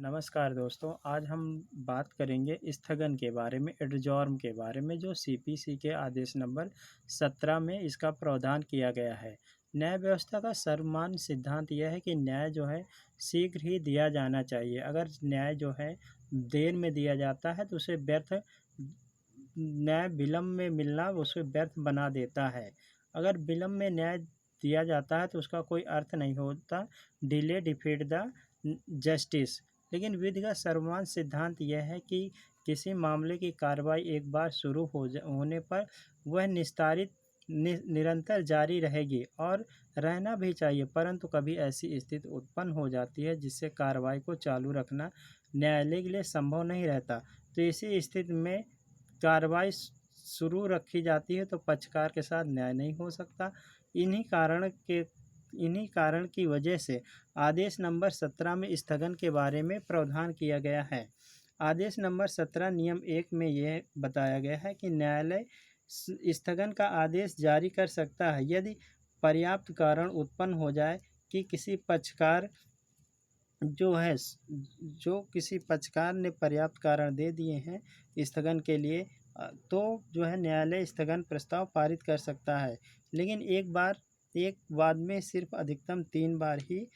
नमस्कार दोस्तों, आज हम बात करेंगे स्थगन के बारे में, एडजॉर्म के बारे में, जो सीपीसी के आदेश नंबर 17 में इसका प्रावधान किया गया है। न्याय व्यवस्था का सर्वमान्य सिद्धांत यह है कि न्याय जो है शीघ्र ही दिया जाना चाहिए। अगर न्याय जो है देर में दिया जाता है तो उसे व्यर्थ, न्याय विलम्ब में मिलना उसे व्यर्थ बना देता है। अगर विलम्ब में न्याय दिया जाता है तो उसका कोई अर्थ नहीं होता। Delay defeat the justice. लेकिन विधि का सर्वमान्य सिद्धांत यह है कि किसी मामले की कार्रवाई एक बार शुरू होने पर वह निरंतर जारी रहेगी और रहना भी चाहिए, परंतु कभी ऐसी स्थिति उत्पन्न हो जाती है जिससे कार्रवाई को चालू रखना न्यायालय के लिए संभव नहीं रहता। तो इसी स्थिति में कार्रवाई शुरू रखी जाती है तो पक्षकार के साथ न्याय नहीं हो सकता। इन्हीं कारण की वजह से आदेश नंबर 17 में स्थगन के बारे में प्रावधान किया गया है। आदेश नंबर 17 नियम 1 में यह बताया गया है कि न्यायालय स्थगन का आदेश जारी कर सकता है यदि पर्याप्त कारण उत्पन्न हो जाए कि किसी पक्षकार किसी पक्षकार ने पर्याप्त कारण दे दिए हैं स्थगन के लिए, तो जो है न्यायालय स्थगन प्रस्ताव पारित कर सकता है। लेकिन एक वाद में सिर्फ अधिकतम 3 बार ही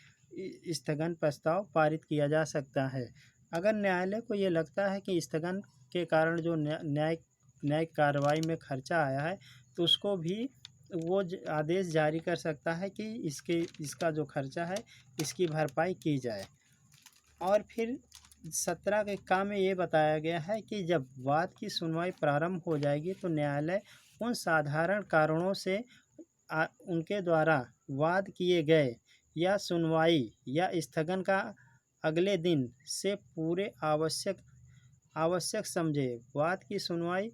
स्थगन प्रस्ताव पारित किया जा सकता है। अगर न्यायालय को ये लगता है कि स्थगन के कारण जो न्यायिक कार्रवाई में खर्चा आया है तो उसको भी वो आदेश जारी कर सकता है कि इसका जो खर्चा है इसकी भरपाई की जाए। और फिर 17 के का में ये बताया गया है कि जब वाद की सुनवाई प्रारंभ हो जाएगी तो न्यायालय उन साधारण कारणों से उनके द्वारा वाद किए गए या सुनवाई या स्थगन का अगले दिन से पूरे आवश्यक समझे। वाद की सुनवाई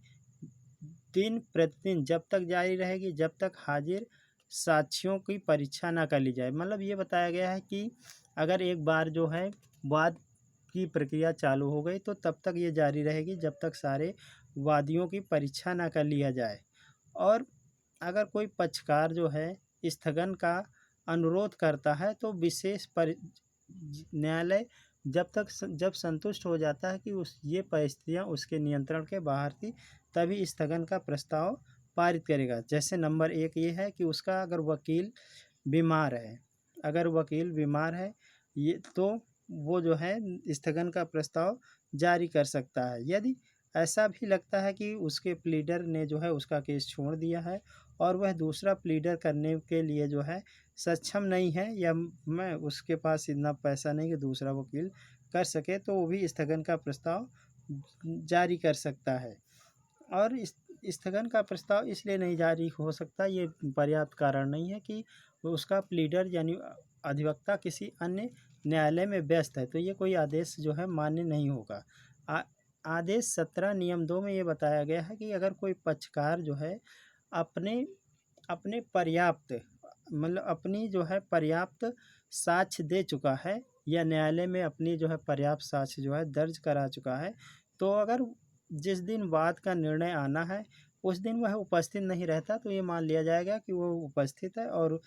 दिन प्रतिदिन जब तक जारी रहेगी जब तक हाजिर साक्ष्यों की परीक्षा ना कर ली जाए। मतलब ये बताया गया है कि अगर एक बार जो है वाद की प्रक्रिया चालू हो गई तो तब तक ये जारी रहेगी जब तक सारे वादियों की परीक्षा ना कर लिया जाए। और अगर कोई पक्षकार जो है स्थगन का अनुरोध करता है तो न्यायालय जब संतुष्ट हो जाता है कि ये परिस्थितियाँ उसके नियंत्रण के बाहर थी तभी स्थगन का प्रस्ताव पारित करेगा। जैसे नंबर 1 ये है कि उसका अगर वकील बीमार है ये तो वो जो है स्थगन का प्रस्ताव जारी कर सकता है। यदि ऐसा भी लगता है कि उसके प्लीडर ने जो है उसका केस छोड़ दिया है और वह दूसरा प्लीडर करने के लिए जो है सक्षम नहीं है या उसके पास इतना पैसा नहीं कि दूसरा वकील कर सके, तो वो भी स्थगन का प्रस्ताव जारी कर सकता है। और स्थगन का प्रस्ताव इसलिए नहीं जारी हो सकता, ये पर्याप्त कारण नहीं है कि उसका प्लीडर यानी अधिवक्ता किसी अन्य न्यायालय में व्यस्त है, तो ये कोई आदेश जो है मान्य नहीं होगा। आदेश 17 नियम 2 में ये बताया गया है कि अगर कोई पक्षकार जो है अपने पर्याप्त साक्ष्य दे चुका है या न्यायालय में अपनी जो है पर्याप्त साक्ष्य जो है दर्ज करा चुका है, तो अगर जिस दिन वाद का निर्णय आना है उस दिन वह उपस्थित नहीं रहता तो ये मान लिया जाएगा कि वो उपस्थित है और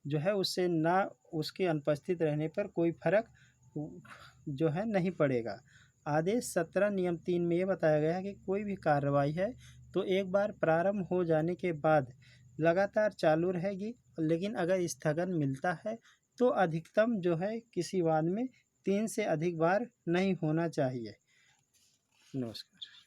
जो है उससे ना उसके अनुपस्थित रहने पर कोई फर्क जो है नहीं पड़ेगा। आदेश 17 नियम 3 में ये बताया गया है कि कोई भी कार्रवाई है तो एक बार प्रारंभ हो जाने के बाद लगातार चालू रहेगी, लेकिन अगर स्थगन मिलता है तो अधिकतम जो है किसी वाद में 3 से अधिक बार नहीं होना चाहिए। नमस्कार।